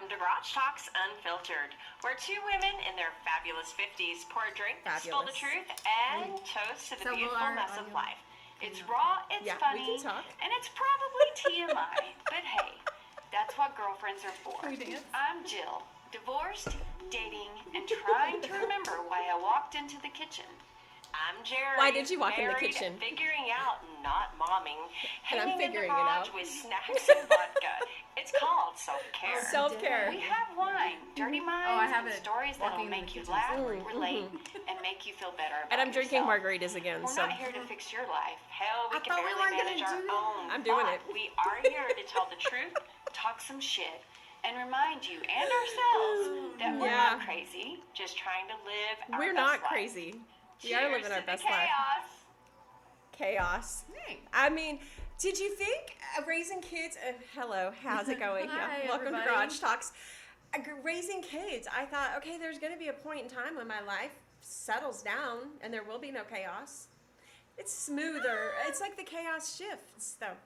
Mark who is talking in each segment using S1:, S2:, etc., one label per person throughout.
S1: Welcome to Garage Talks Unfiltered, where two women in their fabulous 50s pour a drink, spill the truth, and toast to the beautiful mess of life. It's raw, it's funny, and it's probably TMI. But hey, that's what girlfriends are for. I'm Jill, divorced, dating, and trying to remember why I walked into the kitchen. I'm Jerry.
S2: Why did you walk
S1: married,
S2: in the kitchen?
S1: Figuring out, not momming.
S2: And I'm figuring
S1: in the
S2: it
S1: garage
S2: out.
S1: with snacks and vodka. It's called self-care.
S2: Self-care.
S1: We have wine, dirty minds, and stories that'll make you laugh, relate, and make you feel better about
S2: And I'm drinking
S1: yourself.
S2: margaritas again.
S1: We're
S2: so
S1: not here to fix your life. Hell, we
S3: I
S1: can
S3: thought we
S1: barely
S3: weren't
S1: manage
S3: gonna
S1: our
S3: do
S1: own.
S2: I'm doing
S1: but
S2: it.
S1: We are here to tell the truth, talk some shit, and remind you and ourselves that we're not crazy, just trying to live our
S2: We're
S1: best
S2: not
S1: life.
S2: crazy. We
S1: Cheers
S2: are living our
S1: to
S2: best
S1: the
S2: life.
S1: chaos.
S2: Chaos. I mean, did you think raising kids? Hello, how's it going?
S3: Hi,
S2: Welcome
S3: everybody.
S2: to Garage Talks. Raising kids, I thought, okay, there's going to be a point in time when my life settles down and there will be no chaos. It's smoother. It's like the chaos shifts, though.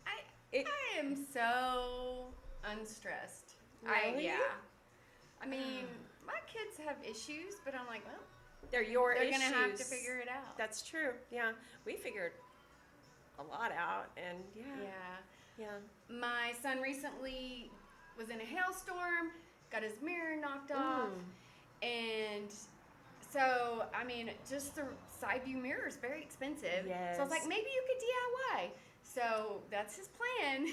S3: I am so unstressed.
S2: Really?
S3: I mean, my kids have issues, but I'm like, well,
S2: They're your
S3: they're
S2: issues.
S3: gonna have to figure it out.
S2: That's true. Yeah, we figured a lot out, and yeah.
S3: My son recently was in a hailstorm, got his mirror knocked off, and so, I mean, just the side view mirror is very expensive.
S2: Yes.
S3: So I was like, maybe you could DIY. So that's his plan.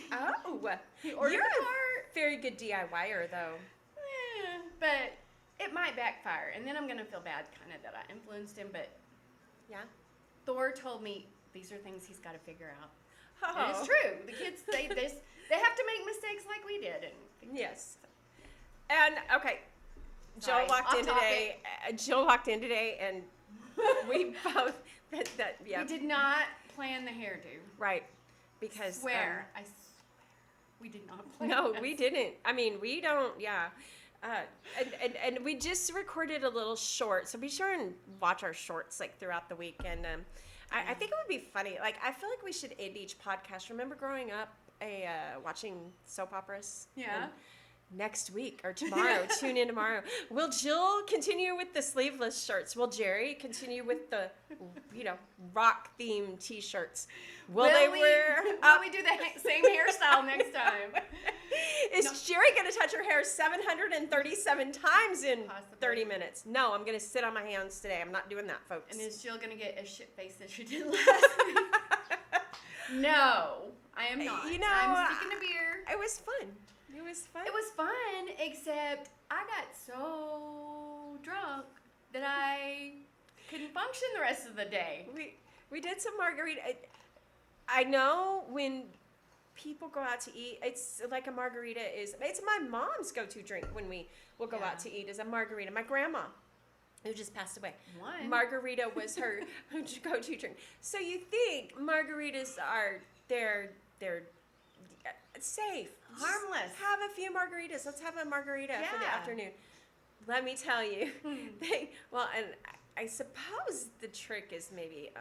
S2: Oh,
S3: He ordered
S2: you're
S3: a
S2: a
S3: part.
S2: very good DIYer, though.
S3: But it might backfire, and then I'm gonna feel bad, kind of, that I influenced him. But
S2: Yeah.
S3: Thor told me these are things he's got to figure out.
S2: Oh.
S3: And it's true. The kids, they have to make mistakes like we did. And
S2: Yes. And okay,
S3: Sorry,
S2: Jill walked
S3: off
S2: in today. Jill walked in today, and we both
S3: we did not plan the hairdo.
S2: right because
S3: I swear, we did not plan.
S2: no,
S3: this.
S2: we didn't. I mean, we don't. Yeah. And we just recorded a little short, so be sure and watch our shorts like throughout the week. And I think it would be funny. Like, I feel like we should end each podcast. Remember growing up, watching soap operas?
S3: Yeah.
S2: And next week or tomorrow, tune in tomorrow. Will Jill continue with the sleeveless shirts? Will Jerry continue with the, rock themed T-shirts? Will they wear?
S3: Will we do the same hairstyle next time?
S2: Is Jerry going to touch her hair 737 times in
S3: Possibly.
S2: 30 minutes? No, I'm going to sit on my hands today. I'm not doing that, folks.
S3: And is Jill gonna get a shit face that she did last week? No, I am not. I'm sticking to beer.
S2: It was fun. It was fun.
S3: It was fun, except I got so drunk that I couldn't function the rest of the day.
S2: We did some margarita. I know when people go out to eat, it's like a margarita it's my mom's go-to drink when we will go out to eat is a margarita. My grandma, who just passed away, margarita was her go-to drink. So you think margaritas are they're safe,
S3: Harmless.
S2: Just have a few margaritas. Let's have a margarita for the afternoon. Let me tell you, and I suppose the trick is maybe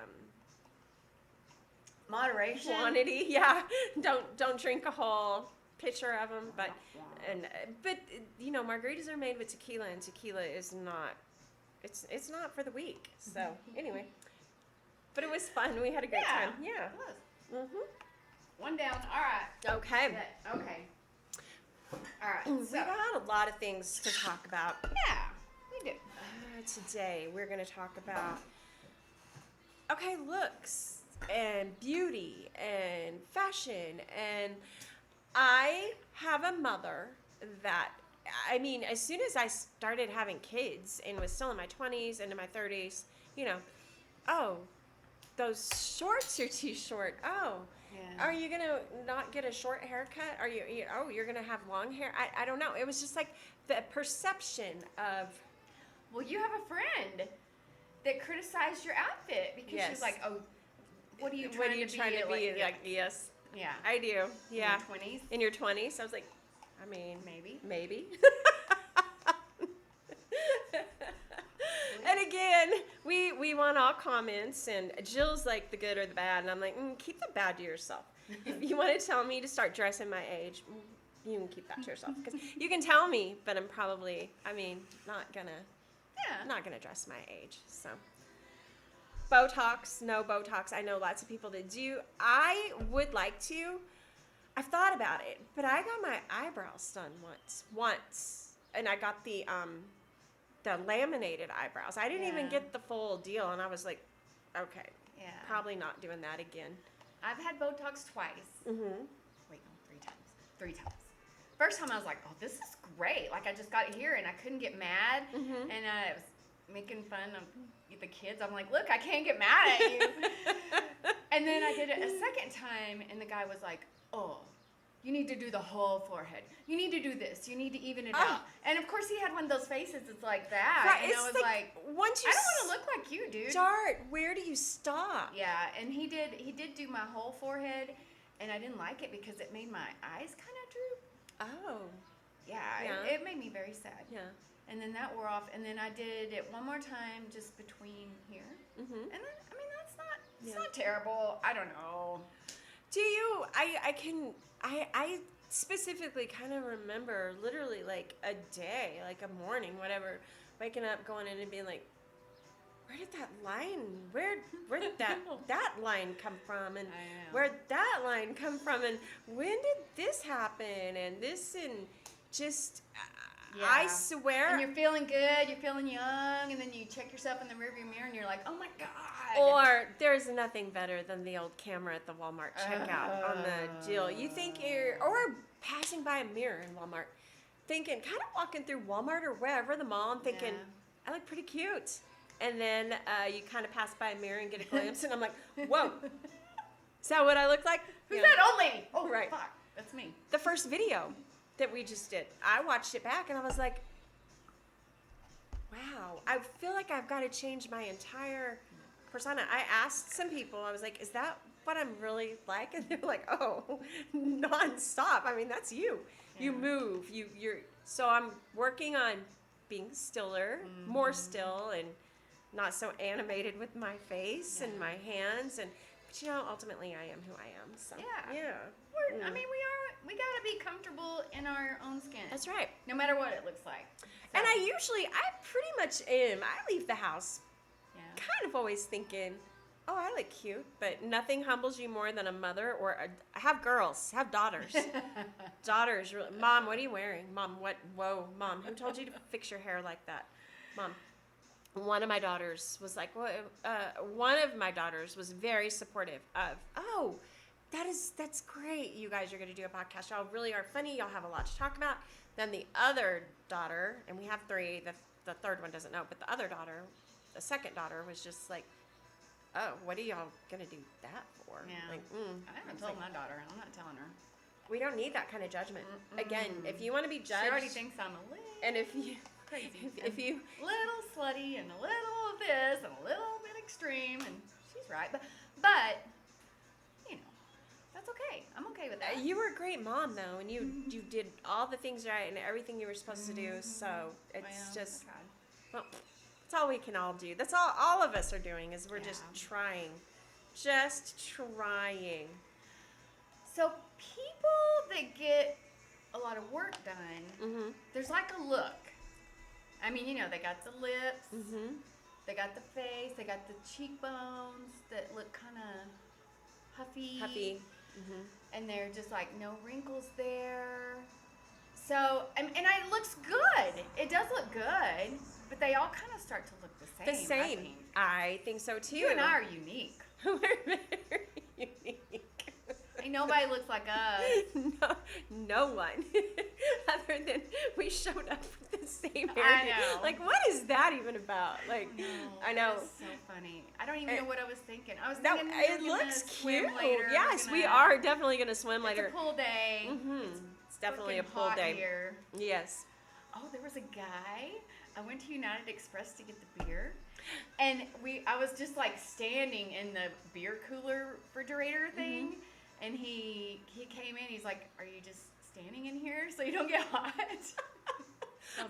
S3: Moderation.
S2: quantity. Yeah, don't drink a whole pitcher of them. But margaritas are made with tequila, and tequila is not. It's not for the weak. So anyway, but it was fun. We had a great time. Yeah.
S3: It was.
S2: Mhm.
S3: One down. All right.
S2: Okay.
S3: Okay. All right.
S2: We
S3: So,
S2: got a lot of things to talk about.
S3: yeah, we do.
S2: Today we're going to talk about looks and beauty and fashion. And I have a mother that, I mean, as soon as I started having kids and was still in my 20s and in my 30s, those shorts are too short. Are you going to not get a short haircut? You're going to have long hair? I don't know. It was just like the perception of...
S3: Well, you have a friend that criticized your outfit because she was like, "Oh, what are you trying to be?"
S2: Like, yes,
S3: yeah,
S2: I do. Yeah,
S3: in your 20s.
S2: In your 20s, I was like, I mean, maybe. And again, we want all comments, and Jill's like the good or the bad, and I'm like, keep the bad to yourself. If you want to tell me to start dressing my age, you can keep that to yourself. Because you can tell me, but I'm probably, not gonna dress my age. So, Botox, no Botox. I know lots of people that do. I would like to. I've thought about it, but I got my eyebrows done once, and I got the laminated eyebrows. I didn't even get the full deal, and I was like, okay, probably not doing that again.
S3: I've had Botox twice.
S2: Mm-hmm.
S3: Wait, no, 3 times. 3 times. First time I was like, oh, this is great. Like, I just got here and I couldn't get mad.
S2: Mm-hmm.
S3: And I was making fun of the kids. I'm like, look, I can't get mad at you. And then I did it a second time and the guy was like, oh, you need to do the whole forehead. You need to do this. You need to even it out. And of course he had one of those faces that's like that.
S2: Right,
S3: and I was like,
S2: once you
S3: I don't want to look like you, dude.
S2: start, where do you stop?
S3: Yeah, and he did do my whole forehead, and I didn't like it because it made my eyes kind of droop.
S2: Oh.
S3: Yeah,
S2: Yeah.
S3: It made me very sad.
S2: Yeah.
S3: And then that wore off, and then I did it one more time just between here.
S2: Mm-hmm.
S3: And then, I mean, it's not terrible. I don't know.
S2: Do you? I specifically kind of remember literally like a day, like a morning, whatever, waking up, going in and being like, where did that did that line come from, and where'd that line come from, and when did this happen, and this, and just I swear.
S3: And you're feeling good, you're feeling young, and then you check yourself in the rearview mirror and you're like, oh my God.
S2: Or there's nothing better than the old camera at the Walmart checkout on the deal. You think or passing by a mirror in Walmart, thinking, kind of walking through Walmart or wherever, the mall, and thinking, I look pretty cute. And then you kind of pass by a mirror and get a glimpse, and I'm like, whoa. Is that what I look like?
S3: Who's that old lady? Oh,
S2: right.
S3: Fuck. That's me.
S2: The first video that we just did, I watched it back, and I was like, wow. I feel like I've got to change my entire persona. I asked some people, I was like, is that what I'm really like? And they're like, oh, nonstop. I mean, that's you. Yeah. You move. You're. So I'm working on being stiller, more still, and not so animated with my face and my hands. But ultimately, I am who I am. So yeah.
S3: I mean, we gotta be comfortable in our own skin.
S2: That's right.
S3: No matter what it looks like. So.
S2: And I pretty much am. I leave the house kind of always thinking, oh, I look cute, but nothing humbles you more than a mother have daughters. Daughters, really, Mom, what are you wearing? Mom, what? Whoa, Mom, who told you to fix your hair like that? Mom, one of my daughters was like, one of my daughters was very supportive of, oh, that's great. You guys are going to do a podcast. Y'all really are funny. Y'all have a lot to talk about. Then the other daughter, and we have 3, the third one doesn't know, but the other daughter, the second daughter, was just like, oh, what are y'all going to do that for?
S3: Yeah.
S2: Like,
S3: I haven't told my daughter. I'm not telling her.
S2: We don't need that kind of judgment. Again, if you want to be judged.
S3: She already thinks I'm a little
S2: and if you
S3: crazy.
S2: If you
S3: little slutty and a little of this and a little bit extreme, and she's right. But that's okay. I'm okay with that.
S2: You were a great mom though, and you did all the things right and everything you were supposed to do. So it's just that's all we can all do. That's all of us are doing is we're just trying.
S3: So people that get a lot of work done, there's like a look. I mean, they got the lips, they got the face, they got the cheekbones that look kind of huffy. And they're just like no wrinkles there. So, and it looks good. It does look good, but they all kind of start to look the same.
S2: I think so too.
S3: You and I are unique.
S2: We're very unique.
S3: Ain't nobody looks like us.
S2: No one. Other than we showed up with the same hair.
S3: I know.
S2: Like, what is that even about? Like, I know.
S3: It's so funny. I don't even know what I was thinking. I was
S2: No,
S3: thinking
S2: it looks cute.
S3: Later.
S2: Yes, we are definitely going to swim later.
S3: It's a pool day.
S2: It's definitely a pool day.
S3: Here.
S2: Yes.
S3: Oh, there was a guy. I went to United Express to get the beer. And I was just like standing in the beer cooler refrigerator thing. And he came in. He's like, "Are you just standing in here so you don't get hot?"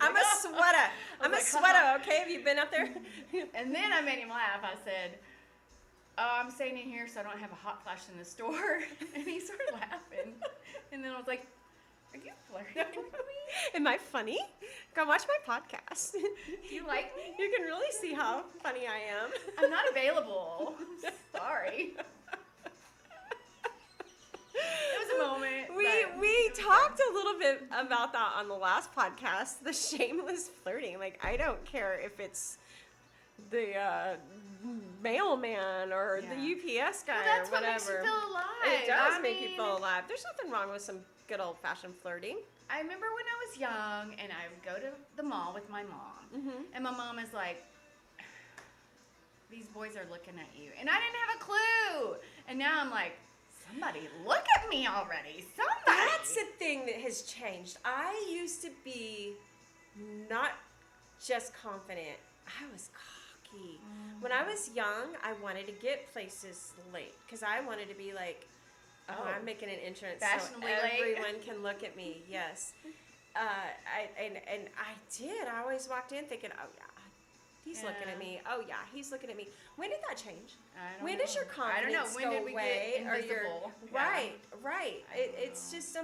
S2: I'm a sweater. I'm a sweater. Okay, have you been up there?
S3: And then I made him laugh. I said, "Oh, I'm staying in here so I don't have a hot flash in the store." And he started laughing. And then I was like, Are you flirting with me?
S2: Am I funny? Go watch my podcast.
S3: Do you like me?
S2: You can really see how funny I am.
S3: I'm not available. Sorry. It was a moment.
S2: We talked a little bit about that on the last podcast, the shameless flirting. Like, I don't care if it's the mailman or the UPS guy
S3: that's
S2: or whatever.
S3: What makes you feel alive.
S2: It does make you feel alive. There's nothing wrong with some good old-fashioned flirting.
S3: I remember when I was young and I would go to the mall with my mom, and my mom is like, these boys are looking at you. And I didn't have a clue. And now I'm like, somebody look at me already. Somebody.
S2: That's the thing that has changed. I used to be not just confident. I was cocky. When I was young, I wanted to get places late because I wanted to be like, I'm making an entrance so everyone can look at me. Yes. I did. I always walked in thinking, oh yeah, he's looking at me. Oh yeah, he's looking at me. When did that change? When does your confidence
S3: go
S2: go away?
S3: Get invisible?
S2: Right. It's just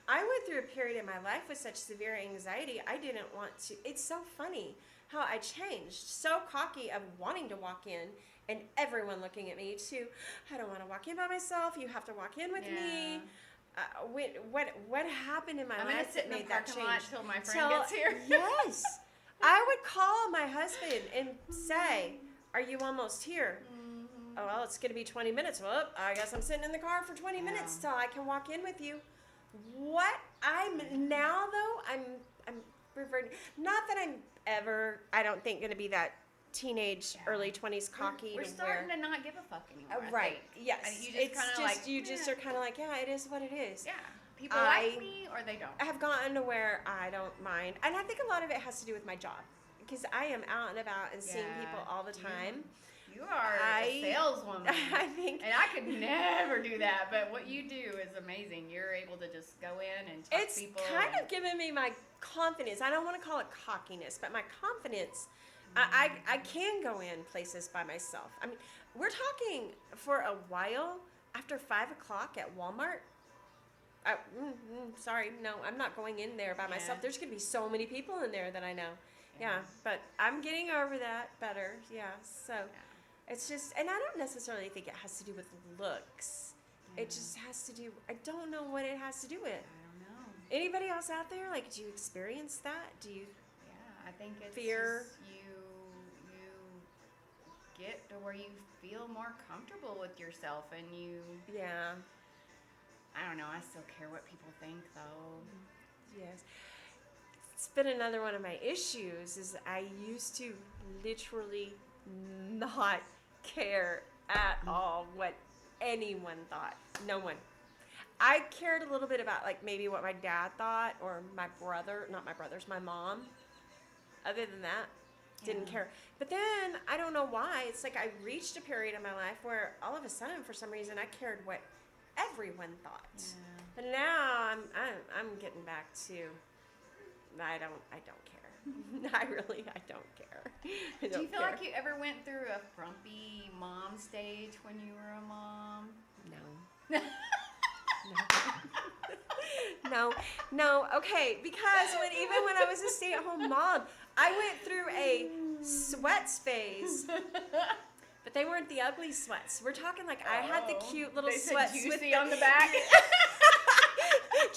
S2: I went through a period in my life with such severe anxiety. I didn't want to. It's so funny how I changed. So cocky of wanting to walk in and everyone looking at me too. I don't want to walk in by myself. You have to walk in with me. What happened in my life that made that change?
S3: I'm gonna sit in the parking lot till my friend gets here.
S2: Yes. I would call my husband and say, "Are you almost here?" Oh, well, it's going to be 20 minutes. Well, I guess I'm sitting in the car for 20 minutes till I can walk in with you. What I'm now though, I'm reverting. Not that I'm ever, I don't think going to be that teenage early 20s cocky.
S3: We're starting to not give a fuck anymore.
S2: Right. Yes.
S3: You just
S2: are kind of like, yeah, it is what it is.
S3: Yeah. People like me or they don't.
S2: I have gotten to where I don't mind. And I think a lot of it has to do with my job. Because I am out and about and seeing people all the time.
S3: You are a saleswoman.
S2: I think.
S3: And I could never do that. But what you do is amazing. You're able to just go in and talk to people.
S2: It's kind of given me my confidence. I don't want to call it cockiness, but my confidence. I can go in places by myself. I mean, we're talking for a while after 5 o'clock at Walmart. Sorry, no, I'm not going in there by myself. There's going to be so many people in there that I know. Yeah, but I'm getting over that better. Yeah, so it's just, and I don't necessarily think it has to do with looks. It just has to do, I don't know what it has to do with.
S3: I don't know.
S2: Anybody else out there, like, do you experience that? Do you?
S3: Yeah, I think it's
S2: fear.
S3: Just you get to where you feel more comfortable with yourself and you.
S2: Yeah.
S3: I don't know. I still care what people think, though.
S2: Yes. It's been another one of my issues is I used to literally not care at all what anyone thought. No one. I cared a little bit about like maybe what my dad thought or my brother, not my brothers, my mom. Other than that, didn't care. But then I don't know why. It's like I reached a period in my life where all of a sudden, for some reason, I cared what everyone thought. Yeah. But now I'm getting back to I don't care. I don't care.
S3: Do you feel like you ever went through a frumpy mom stage when you were a mom?
S2: No. No. Okay, because even when I was a stay-at-home mom, I went through a sweats phase. But they weren't the ugly sweats. We're talking like I had the cute little sweats
S3: with the on the back.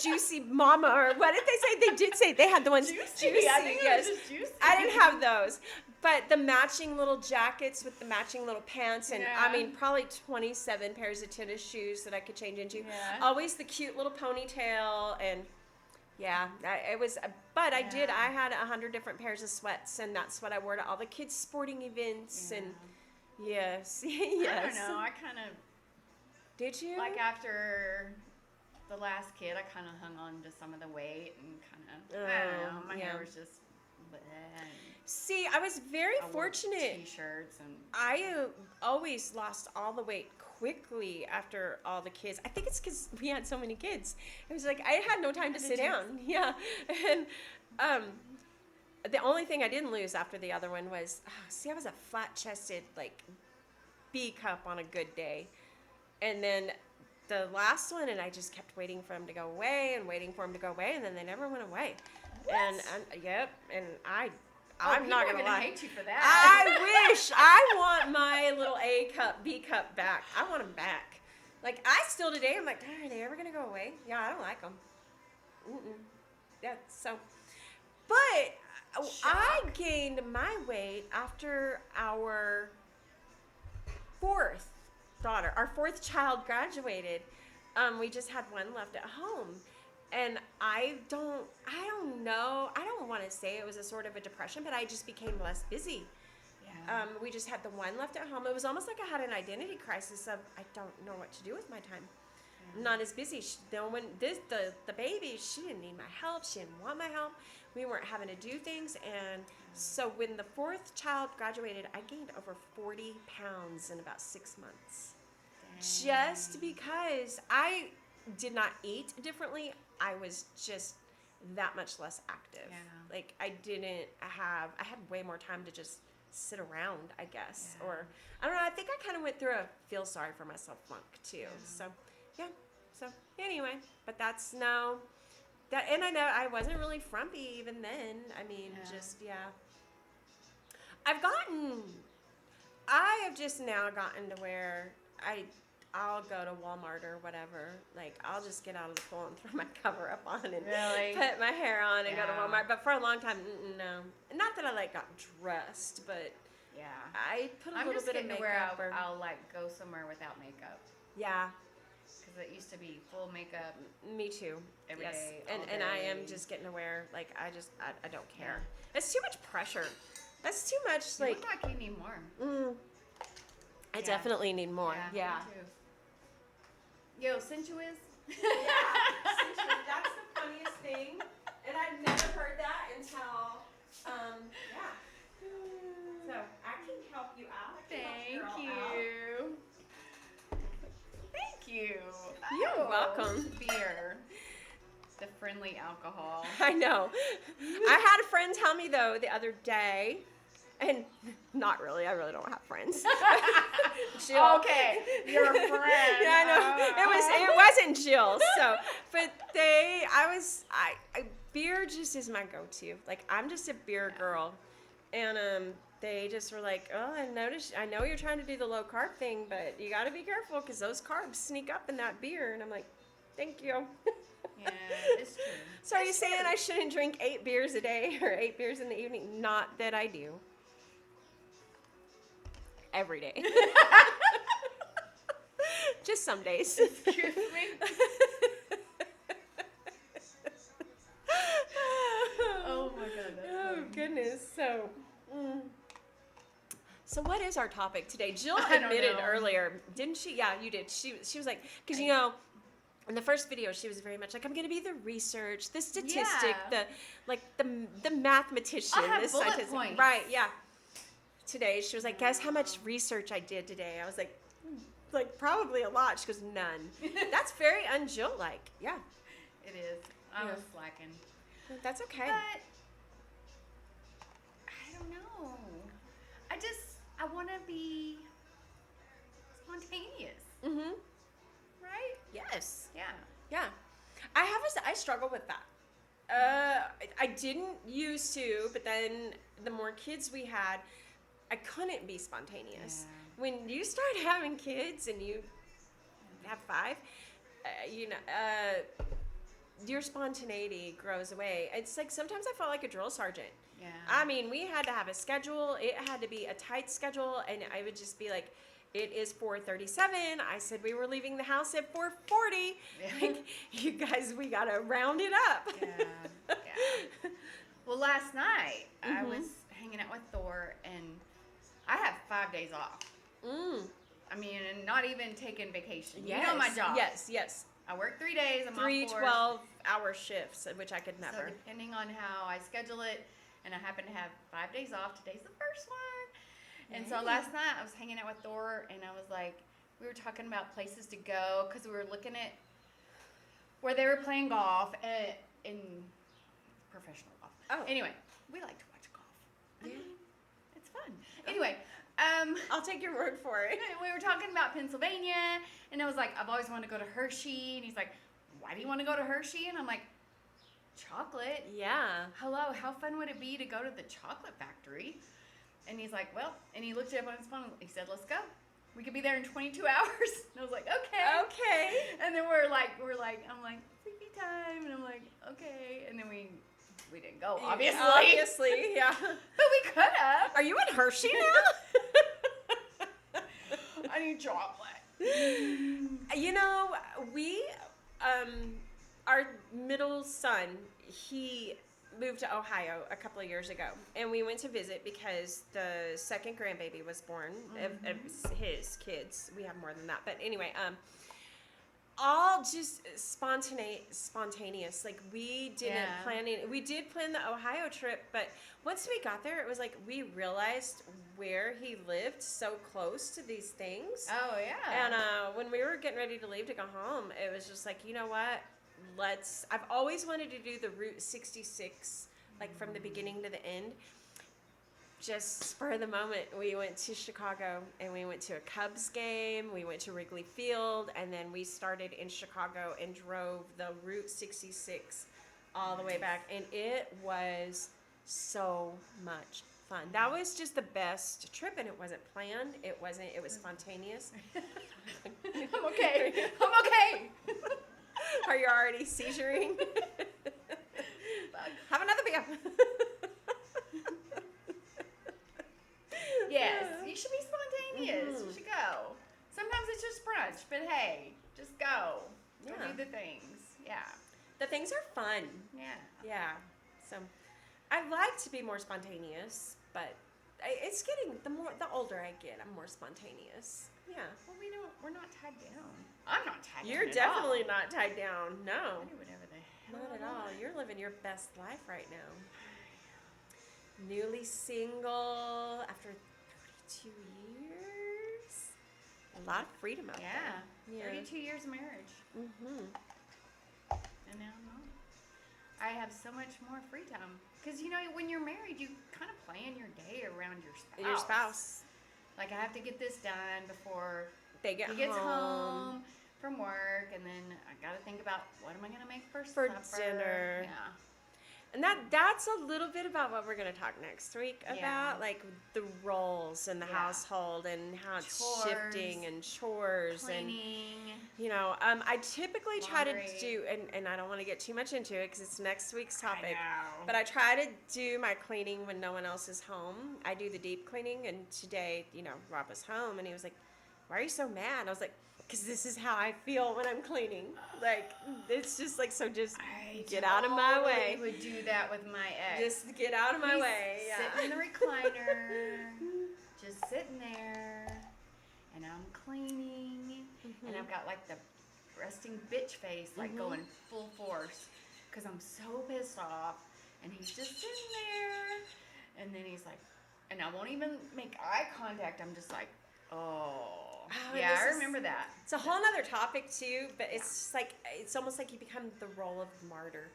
S2: Juicy mama, or what did they say? They did say they had the ones
S3: juicy. I think it was just juicy.
S2: I didn't have those. But the matching little jackets with the matching little pants and I mean probably 27 pairs of tennis shoes that I could change into. Yeah. Always the cute little ponytail and it was, but I had 100 different pairs of sweats and that's what I wore to all the kids' sporting events and yes.
S3: I don't know. I kind of.
S2: Did you?
S3: Like after the last kid, I kind of hung on to some of the weight and kind of, I don't know, my hair was just bleh.
S2: See, I was very fortunate.
S3: T-shirts and
S2: I always lost all the weight quickly after all the kids. I think it's because we had so many kids. It was like I had no time to sit down. Yeah, and the only thing I didn't lose after the other one was I was a flat-chested like B cup on a good day, and then the last one, and I just kept waiting for them to go away and waiting for them to go away, and then they never went away.
S3: What?
S2: And I'm not gonna lie.
S3: Hate you for that.
S2: I wish. I want my little A cup, B cup back. I want them back. Like, I still today, I'm like, are they ever gonna go away? Yeah, I don't like them. Yeah, so. But I gained my weight after our fourth daughter, our fourth child graduated. We just had one left at home. And I don't know. I don't want to say it was a sort of a depression, but I just became less busy. Yeah. We just had the one left at home. It was almost like I had an identity crisis of I don't know what to do with my time. Yeah. I'm not as busy. The baby, she didn't need my help. She didn't want my help. We weren't having to do things. And so when the fourth child graduated, I gained over 40 pounds in about 6 months. Dang. Just because I did not eat differently. I was just that much less active. Yeah. Like I had way more time to just sit around, I guess. Yeah. Or I don't know, I think I kind of went through a feel sorry for myself funk too. Yeah. So anyway, but that's now that, and I know I wasn't really frumpy even then. I mean, I have just now gotten to where I'll go to Walmart or whatever. Like, I'll just get out of the pool and throw my cover up on and put my hair on and go to Walmart. But for a long time, no. Not that I, got dressed, but I put a little bit of makeup.
S3: Where I'll, go somewhere without makeup.
S2: Yeah.
S3: Because it used to be full makeup.
S2: Me too.
S3: Every day,
S2: and I am just getting aware. Like, I don't care. Yeah. It's too much pressure. That's too much,
S3: you look like you need more.
S2: I definitely need more. Yeah.
S3: Me too. Yo, Sensuous?
S2: Sensuous. That's the funniest thing. And I'd never heard that until, So, I can help you out.
S3: Thank you. Thank you.
S2: You're welcome.
S3: Beer. The friendly alcohol.
S2: I know. I had a friend tell me, though, the other day, and not really. I really don't have friends. Jill.
S3: Okay, you're a friend.
S2: Yeah, I know. It wasn't Jill. So, but beer just is my go-to. Like, I'm just a beer girl, and they just were like, oh, I know you're trying to do the low carb thing, but you got to be careful because those carbs sneak up in that beer. And I'm like, thank you.
S3: Yeah, it's true.
S2: So are you saying I shouldn't drink 8 beers a day or 8 beers in the evening? Not that I do. Every day. Just some days.
S3: Excuse me. Oh my God.
S2: Oh goodness. So what is our topic today? Jill
S3: I don't
S2: admitted
S3: know.
S2: earlier, didn't she? Yeah, you did. She was like, because in the first video, she was very much like, I'm going to be the research, the statistic, the mathematician,
S3: I have
S2: the
S3: bullet
S2: scientist.
S3: points.
S2: Right, yeah. Today, she was like, guess how much research I did today? I was like probably a lot. She goes, none. That's very un-Jill-like. Yeah.
S3: It is. I was slacking.
S2: That's okay.
S3: But, I don't know. I want to be spontaneous.
S2: Mm-hmm.
S3: Right?
S2: Yes.
S3: Yeah.
S2: I struggle with that. I didn't used to, but then the more kids we had, I couldn't be spontaneous.
S3: Yeah.
S2: When you start having kids and you have 5, your spontaneity grows away. It's like sometimes I felt like a drill sergeant.
S3: Yeah.
S2: I mean, we had to have a schedule. It had to be a tight schedule, and I would just be like, it is 4:37. I said we were leaving the house at 4:40.
S3: Yeah.
S2: Like, you guys, we gotta round it up.
S3: Yeah. Well, last night I was hanging out with Thor, and I have 5 days off. I mean, and not even taking vacation.
S2: Yes.
S3: You know my job.
S2: Yes.
S3: I work 3 days. I'm
S2: 3
S3: off 4.
S2: 12-hour shifts, which I could never.
S3: So depending on how I schedule it, and I happen to have 5 days off. Today's the first one. And so last night I was hanging out with Thor, and I was like, we were talking about places to go because we were looking at where they were playing golf in professional golf.
S2: Oh.
S3: Anyway, we like to watch golf.
S2: Yeah.
S3: It's fun. Anyway,
S2: I'll take your word for it.
S3: We were talking about Pennsylvania, and I was like, I've always wanted to go to Hershey, and he's like, why do you want to go to Hershey? And I'm like, chocolate.
S2: Yeah.
S3: Hello, how fun would it be to go to the chocolate factory? And he's like, well, and he looked it up on his phone. He said, let's go. We could be there in 22 hours. And I was like, okay.
S2: Okay.
S3: And then I'm like, sleepy time. And I'm like, okay. And then we didn't go, obviously.
S2: Obviously, yeah.
S3: But we could have.
S2: Are you in Hershey now?
S3: I need chocolate.
S2: You know, we, our middle son, he moved to Ohio a couple of years ago, and we went to visit because the second grandbaby was born of his kids. We have more than that, but anyway, all just spontaneous. Like, we didn't plan it. We did plan the Ohio trip, but once we got there, it was like we realized where he lived so close to these things.
S3: Oh, yeah.
S2: And when we were getting ready to leave to go home, it was just like, you know what? I've always wanted to do the Route 66, like from the beginning to the end. Just for the moment, we went to Chicago and we went to a Cubs game. We went to Wrigley Field, and then we started in Chicago and drove the Route 66 all the way back. And it was so much fun. That was just the best trip, and it wasn't planned. It was spontaneous.
S3: I'm okay. I'm okay.
S2: Are you already seizuring? Have another beer.
S3: Yes, you should be spontaneous. You should go. Sometimes it's just brunch, but hey, just go. Go do the things. Yeah.
S2: The things are fun.
S3: Yeah.
S2: Yeah. So, I like to be more spontaneous, but it's getting the older I get, I'm more spontaneous. Yeah.
S3: Well, we're not tied down. I'm not tied down.
S2: You're definitely not tied down. No.
S3: I do whatever the hell.
S2: Not at all. You're living your best life right now. Newly single after 32 years. A lot of freedom out there.
S3: Yeah. 32 years of marriage.
S2: Mm-hmm.
S3: And now I'm not. I have so much more free time. Because, when you're married, you kind of plan your day around your spouse.
S2: Your spouse.
S3: Like, I have to get this done before
S2: he
S3: gets home from work, and then I got to think about what am I going to make for supper.
S2: Dinner.
S3: Yeah.
S2: And that's a little bit about what we're going to talk next week about, like the roles in the household and how it's shifting and chores
S3: cleaning.
S2: And I typically try to
S3: laundry.
S2: do, and I don't want to get too much into it because it's next week's topic.
S3: I know.
S2: But I try to do my cleaning when no one else is home. I do the deep cleaning, and today, Rob was home and he was like, "Why are you so mad?" I was like, because this is how I feel when I'm cleaning. Like, it's just like, so just get out of my way.
S3: I would do that with my ex.
S2: Just get out of my way.
S3: Sitting in the recliner, just sitting there, and I'm cleaning, and I've got like the resting bitch face, like going full force, because I'm so pissed off, and he's just sitting there, and then he's like, and I won't even make eye contact. I'm just like, oh yeah, I remember that.
S2: It's a whole nother topic too, but it's just like, it's almost like you become the role of martyr.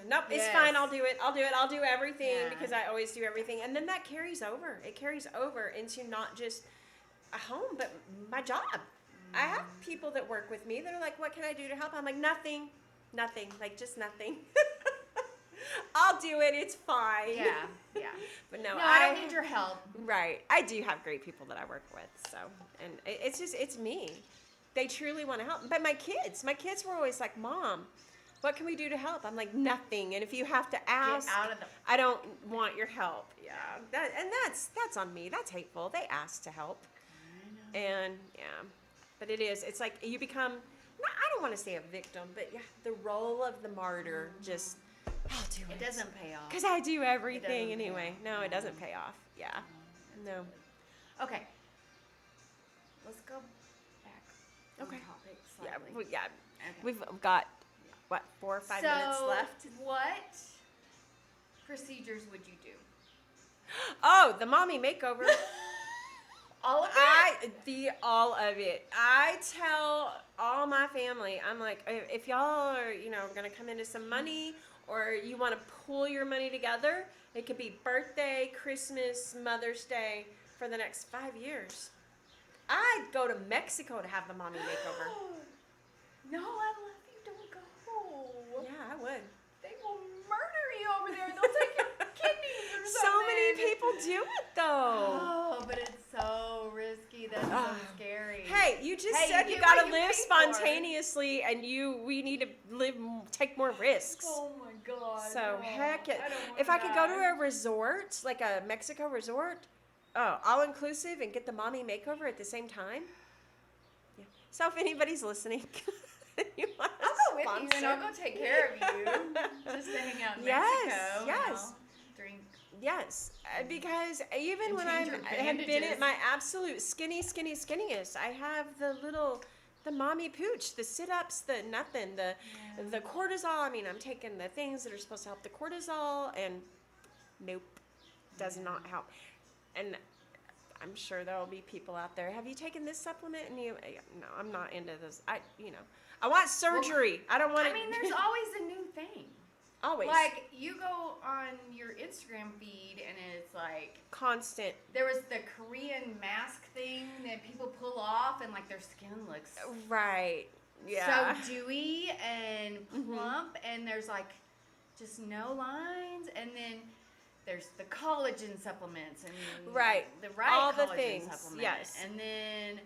S2: Nope, it's fine. I'll do it. I'll do everything because I always do everything, and then that carries over. It carries over into not just a home, but my job. I have people that work with me that are like, "What can I do to help?" I'm like, "Nothing, like just nothing." I'll do it. It's fine.
S3: Yeah.
S2: But no,
S3: I don't need your help.
S2: Right. I do have great people that I work with. So, and it's me. They truly want to help. But my kids were always like, "Mom, what can we do to help?" I'm like, "Nothing. And if you have to ask, I don't want your help." Yeah. That's on me. That's hateful. They asked to help. I know. And but it's like you become, I don't want to say a victim, but the role of the martyr just, I'll do it.
S3: It doesn't pay off.
S2: Because I do everything anyway. No, it doesn't pay off. Yeah. No.
S3: Okay. Let's go back on topic slightly.
S2: Yeah. We've got, 4 or 5 minutes left?
S3: What procedures would you do?
S2: Oh, the mommy makeover.
S3: All of it?
S2: All of it. I tell all my family, I'm like, if y'all are, going to come into some money, or you want to pool your money together, it could be birthday, Christmas, Mother's Day, for the next 5 years. I'd go to Mexico to have the mommy makeover.
S3: No, I love you. Don't go.
S2: Yeah, I would.
S3: They will murder you over there. They'll take your kidneys or something.
S2: So many people do it though.
S3: Oh, but it's so risky. That's so scary.
S2: Hey, you just
S3: Hey,
S2: said
S3: you
S2: you
S3: get what
S2: gotta
S3: you
S2: live
S3: pay for.
S2: spontaneously, and we need to take more risks.
S3: Oh my God.
S2: So
S3: no,
S2: heck,
S3: I don't want
S2: if I could go to
S3: that.
S2: a resort, like a Mexico resort, all inclusive, and get the mommy makeover at the same time. Yeah. So if anybody's listening, you want to
S3: I'll go with you and I'll go take care of you. Just to hang out in Mexico.
S2: Yes.
S3: Drink.
S2: Yes, because even
S3: And
S2: when
S3: change
S2: I
S3: your
S2: have been
S3: bandages.
S2: at my absolute skinniest, I have the mommy pooch, the sit-ups, the nothing, the cortisol. I mean, I'm taking the things that are supposed to help the cortisol, and nope, does not help. And I'm sure there will be people out there. Have you taken this supplement? And no, I'm not into this. I want surgery. I don't want.
S3: I mean, there's always a new thing.
S2: always
S3: Like, you go on your Instagram feed and it's like,
S2: constant.
S3: there was the Korean mask thing that people pull off and like their skin looks
S2: Right. Yeah.
S3: so dewy and plump, and there's like just no lines, and then there's the collagen supplements and
S2: Right.
S3: the right
S2: All the
S3: collagen
S2: things,
S3: supplement.
S2: yes.
S3: And then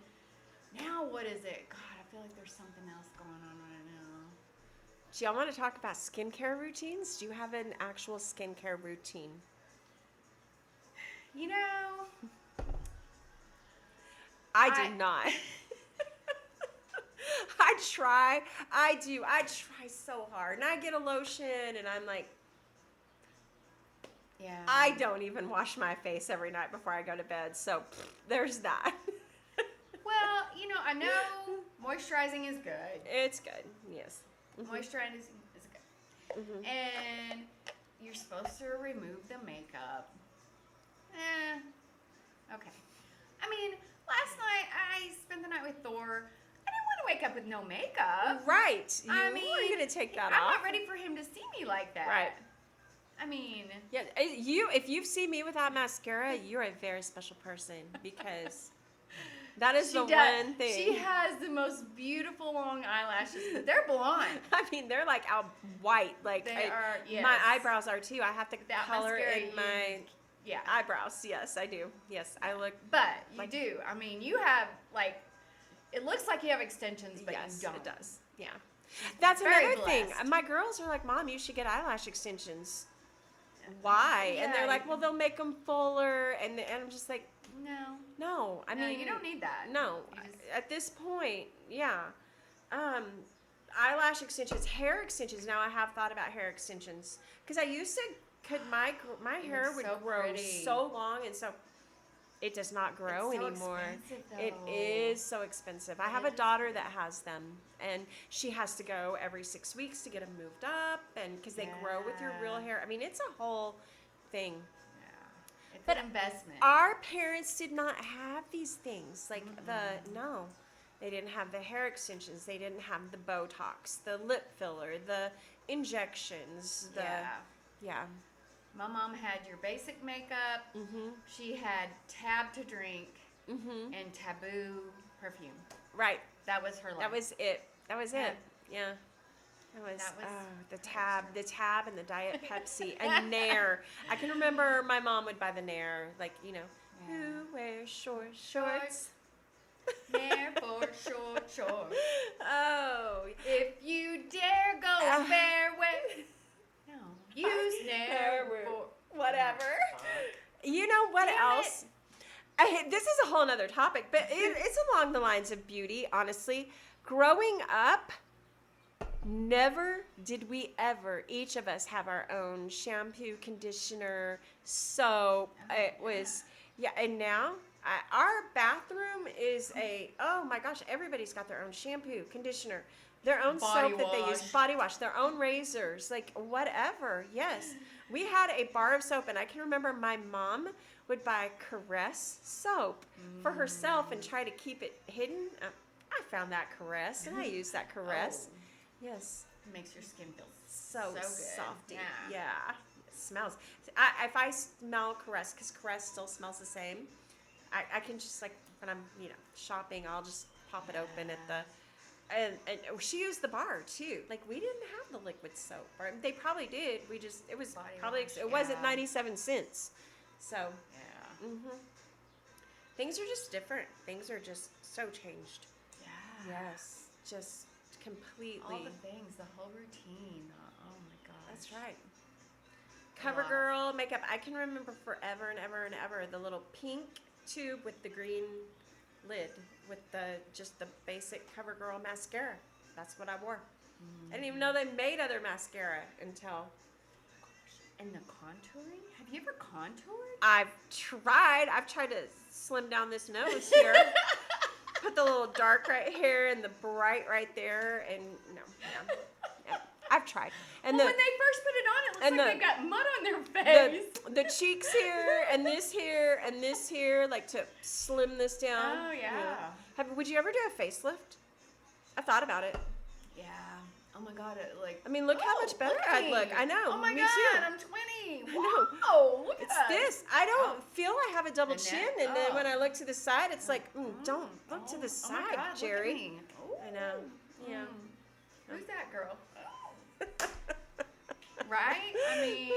S3: now what is it? God, I feel like there's something else going on right now.
S2: Do y'all want to talk about skincare routines? Do you have an actual skincare routine?
S3: You know,
S2: I do not. I do. I try so hard. And I get a lotion and I'm like,
S3: yeah.
S2: I don't even wash my face every night before I go to bed. So there's that.
S3: Well, you know, I know moisturizing is good.
S2: It's good. Yes.
S3: Moisturizing is good.
S2: Mhm.
S3: And you're supposed to remove the makeup. Okay. I mean, last night I spent the night with Thor. I didn't want to wake up with no makeup.
S2: Right. You
S3: I mean,
S2: were going to take that
S3: I'm
S2: off.
S3: not ready for him to see me like that.
S2: Right.
S3: I mean,
S2: Yeah, if you've seen me without mascara, you're a very special person, because that is the one thing.
S3: She has the most beautiful long eyelashes, but they're blonde.
S2: I mean, they're like out white. Like
S3: They are, yes.
S2: My eyebrows are too. I have to
S3: That
S2: color
S3: mascara
S2: in my
S3: Yeah.
S2: eyebrows. Yes, I do. Yes, I look.
S3: But you
S2: Like-
S3: do. I mean, you have, like, it looks like you have extensions, but
S2: Yes,
S3: you don't.
S2: it does. Yeah, that's
S3: very
S2: another thing.
S3: blessed.
S2: My girls are like, "Mom, you should get eyelash extensions." Why? And they're
S3: Yeah,
S2: like, "Well, they'll make them fuller," and I'm just like,
S3: No.
S2: "No, I
S3: No,
S2: mean,
S3: you don't need that.
S2: No,
S3: You just-
S2: at this point, yeah. Eyelash extensions, hair extensions. Now I have thought about hair extensions, because I used to my hair
S3: looks
S2: would
S3: so
S2: grow
S3: pretty.
S2: so long, and so it does not grow
S3: It's so
S2: anymore.
S3: expensive,
S2: It
S3: though.
S2: is so expensive. I have
S3: It
S2: a
S3: is
S2: daughter that has them, and she has to go every 6 weeks to get them moved up, and because they grow with your real
S3: Yeah.
S2: hair. I mean, it's a whole thing.
S3: Yeah. It's
S2: But
S3: an investment.
S2: Our parents did not have these things. Like no, they didn't have the hair extensions. They didn't have the Botox, the lip filler, the injections. Yeah.
S3: My mom had your basic makeup.
S2: Mhm.
S3: She had Tab to drink
S2: Mhm.
S3: and Taboo perfume.
S2: Right.
S3: That was her life.
S2: That was it. That was
S3: Yeah.
S2: it. Yeah. That was the
S3: that
S2: tab,
S3: was
S2: and the Diet Pepsi and Nair. I can remember my mom would buy the Nair, like,
S3: Yeah.
S2: who wears short shorts?
S3: Nair for short.
S2: Oh,
S3: If you dare go
S2: Ah.
S3: fair way. No. Use Nair for
S2: whatever. You know what
S3: Damn
S2: else? This is a whole nother topic, but it's along the lines of beauty, honestly. Growing up, never did we ever, each of us, have our own shampoo, conditioner, soap. It was, and now our bathroom is oh my gosh, everybody's got their own shampoo, conditioner, their own
S3: Body
S2: soap that they use,
S3: wash.
S2: body wash, their own razors, like whatever. Yes. We had a bar of soap, and I can remember my mom would buy Caress soap for herself and try to keep it hidden. I found that Caress, and I used that Caress.
S3: Oh.
S2: Yes.
S3: It makes your skin feel
S2: So
S3: good.
S2: softy.
S3: Yeah.
S2: Yeah. It smells. If I smell Caress, because Caress still smells the same, I can just like when I'm shopping, I'll just pop it open at the. And she used the bar too. Like we didn't have the liquid soap. Or they probably did. It was
S3: Body
S2: probably
S3: wash,
S2: it wasn't 97 cents. So
S3: Yeah.
S2: things are just different. Things are just so changed.
S3: Yeah.
S2: Yes, just completely.
S3: All the things, the whole routine. Oh my gosh.
S2: That's right. CoverGirl makeup. I can remember forever and ever and ever the little pink tube with the green lid with the basic CoverGirl mascara. That's what I wore. I didn't even know they made other mascara until.
S3: And the contouring? Have you ever contoured?
S2: I've tried to slim down this nose here. Put the little dark right here and the bright right there, and no. I've tried. And
S3: when they first put it on, it looks like they got mud on their face.
S2: The cheeks here, and this here, and this here, like to slim this down.
S3: Oh, yeah.
S2: Would you ever do a facelift? I thought about it.
S3: Yeah. Oh my God.
S2: I mean, look how much better I'd look. I know.
S3: Oh my
S2: me
S3: God.
S2: too.
S3: I'm 20.
S2: I know.
S3: Wow. Look at
S2: It's
S3: us.
S2: this. I don't feel I have a double
S3: The
S2: chin,
S3: neck?
S2: and then
S3: Oh.
S2: when I look to the side, it's like, don't look to the
S3: Oh
S2: side,
S3: my God,
S2: Jerry.
S3: Look at me.
S2: I know. Yeah.
S3: Who's that girl? Right? I mean,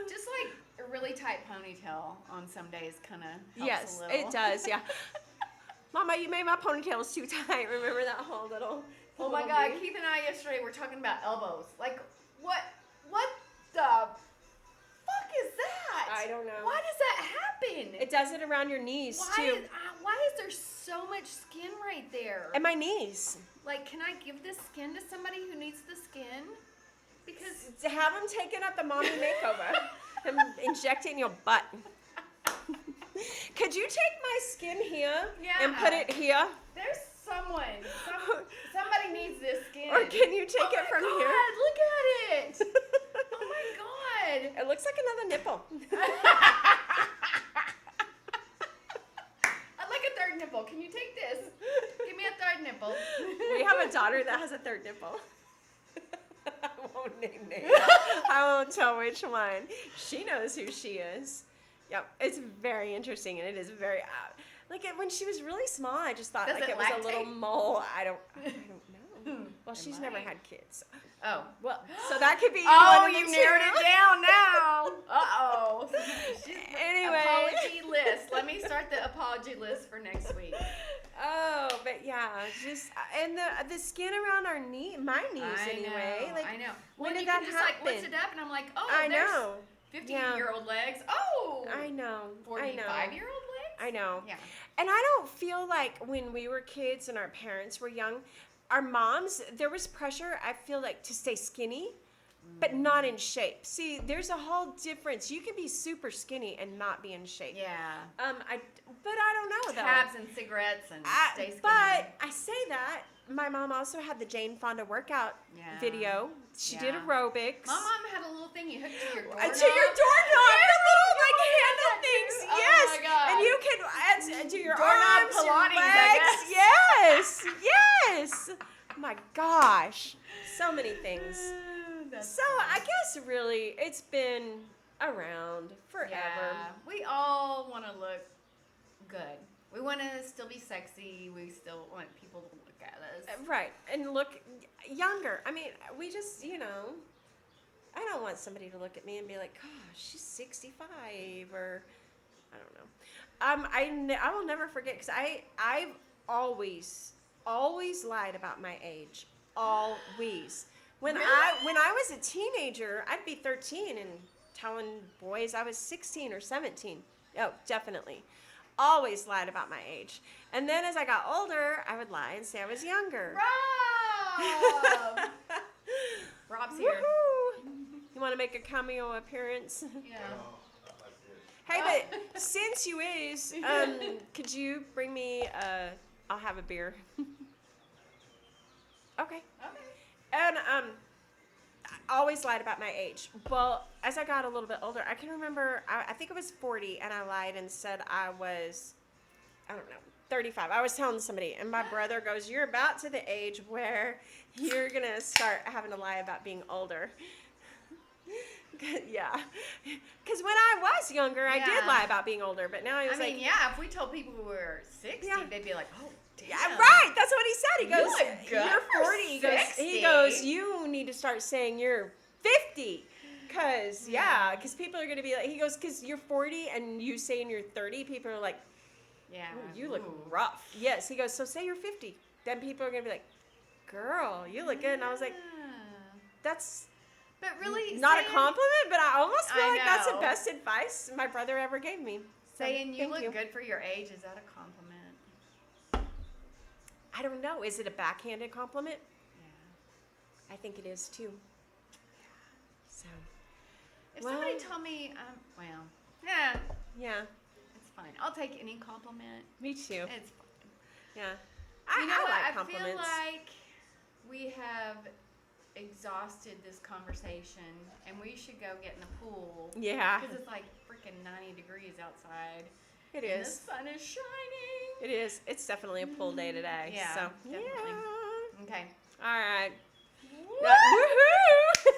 S3: just like a really tight ponytail on some days kind of helps
S2: Yes,
S3: a little.
S2: it does. Yeah. Fuck, you made my ponytails too tight. Remember that whole little.
S3: Oh my
S2: little
S3: God,
S2: V?
S3: Keith and I yesterday were talking about elbows. Like, what the fuck is that?
S2: I don't know.
S3: Why does that happen?
S2: It does it around your knees too.
S3: Why is there so much skin right there?
S2: And my knees.
S3: Like, can I give this skin to somebody who needs the skin? Because
S2: To have them taking up the mommy makeover and inject it in your butt. Could you take my skin here and put it here?
S3: there's somebody needs this skin.
S2: Or can you take it from
S3: here? Look at it. Oh my God.
S2: It looks like another nipple.
S3: I'd like a third nipple. Can you take this? Give me a third nipple.
S2: We have a daughter that has a third nipple. I won't name names. I won't tell which one. She knows who she is. Yep, it's very interesting, and it is very like when she was really small. I just thought
S3: Does
S2: like
S3: it
S2: it was a little
S3: lactate?
S2: mole. I don't know. Well, she's never
S3: might.
S2: had kids.
S3: Oh.
S2: Well, so that could be.
S3: Oh,
S2: one of
S3: you
S2: the
S3: narrowed
S2: two.
S3: it down now. Uh-oh.
S2: Anyway.
S3: Apology list. Let me start the apology list for next week.
S2: Oh, but yeah, just and the skin around our my knees anyway. Like,
S3: I know.
S2: when did
S3: you
S2: that
S3: can just
S2: happen?
S3: like lift it up, and I'm like, oh,
S2: I
S3: there's
S2: know.
S3: 50-year-old legs. Oh.
S2: I know.
S3: 45-year-old legs.
S2: I know.
S3: Yeah.
S2: And I don't feel like when we were kids and our parents were young, our moms, there was pressure, I feel like, to stay skinny, but not in shape. See, there's a whole difference. You can be super skinny and not be in shape.
S3: Yeah.
S2: But I don't know, though.
S3: Tabs and cigarettes and stay skinny.
S2: But I say that. My mom also had the Jane Fonda workout video. She did aerobics.
S3: My mom had a little thing you hooked to your doorknob.
S2: To your doorknob, the little like handle things.
S3: Oh
S2: Yes,
S3: my God.
S2: and you can add to your
S3: Doorknob
S2: arms, your
S3: Pilates,
S2: legs.
S3: I
S2: Yes. Oh my gosh, so many things. So I guess really it's been around forever.
S3: Yeah. We all want to look good. We want to still be sexy. We still want people to look at us.
S2: Right, and look younger. I mean, we just, I don't want somebody to look at me and be like, gosh, she's 65, or I don't know. I will never forget, because I've always lied about my age. Always. When I was a teenager, I'd be 13 and telling boys I was 16 or 17. Oh, definitely. Always lied about my age. And then as I got older, I would lie and say I was younger.
S3: Rob! Rob's here.
S2: Woohoo! You want to make a cameo appearance?
S3: Yeah.
S2: Hey, but since you is, could you bring me I'll have a beer. Okay. And I always lied about my age. Well, as I got a little bit older, I can remember, I think it was 40, and I lied and said I was, 35. I was telling somebody, and my brother goes, you're about to the age where you're going to start having to lie about being older. Yeah. Because when I was younger, I did
S3: Yeah.
S2: lie about being older, but now I was like,
S3: yeah, if we told people we were 60,
S2: Yeah.
S3: they'd be like, oh, damn.
S2: yeah, right. That's what he said. He
S3: You
S2: goes,
S3: look good
S2: "You're
S3: for
S2: 40." He goes,
S3: 60.
S2: "You need to start saying you're 50." Because because people are gonna be like, he goes, "Because you're 40 and you saying you're 30, people are like,
S3: Yeah.
S2: ooh, you look rough." Yes, he goes, "So say you're 50." Then people are gonna be like, "Girl, you look good." And I was like, "That's
S3: but really,
S2: not a
S3: saying-
S2: compliment, but I almost feel
S3: I
S2: like that's the
S3: know.
S2: best advice my brother ever gave me." So,
S3: Saying you
S2: thank
S3: look good for your age, is that a compliment?
S2: I don't know. Is it a backhanded compliment?
S3: Yeah.
S2: I think it is too. So,
S3: If
S2: Well-
S3: somebody told me, yeah,
S2: yeah,
S3: it's fine. I'll take any compliment.
S2: me too.
S3: It's fine.
S2: Yeah.
S3: You know
S2: I
S3: what?
S2: like
S3: I feel
S2: compliments.
S3: like we have exhausted this conversation, and we should go get in the pool.
S2: Yeah,
S3: Because it's like freaking 90 degrees outside.
S2: it
S3: And
S2: is.
S3: the sun is shining.
S2: It is. It's definitely a pool day today.
S3: Yeah,
S2: So,
S3: definitely.
S2: yeah.
S3: Okay.
S2: All right.
S3: Woo!
S2: Woohoo!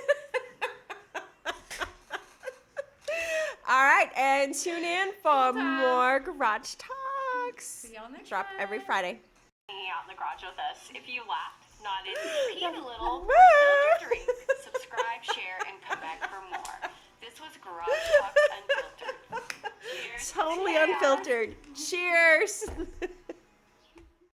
S2: All right, and tune in for
S3: Full time.
S2: more Garage Talks.
S3: See y'all next
S2: Drop every Friday.
S1: Hanging out in the garage with us. If you laughed, nodded, peed a little,
S2: Woo!
S1: or spilled your drink, subscribe, share, and come back for more. This was Garage Talks Unfiltered. Cheers. to
S2: Totally
S1: chaos.
S2: unfiltered. Cheers.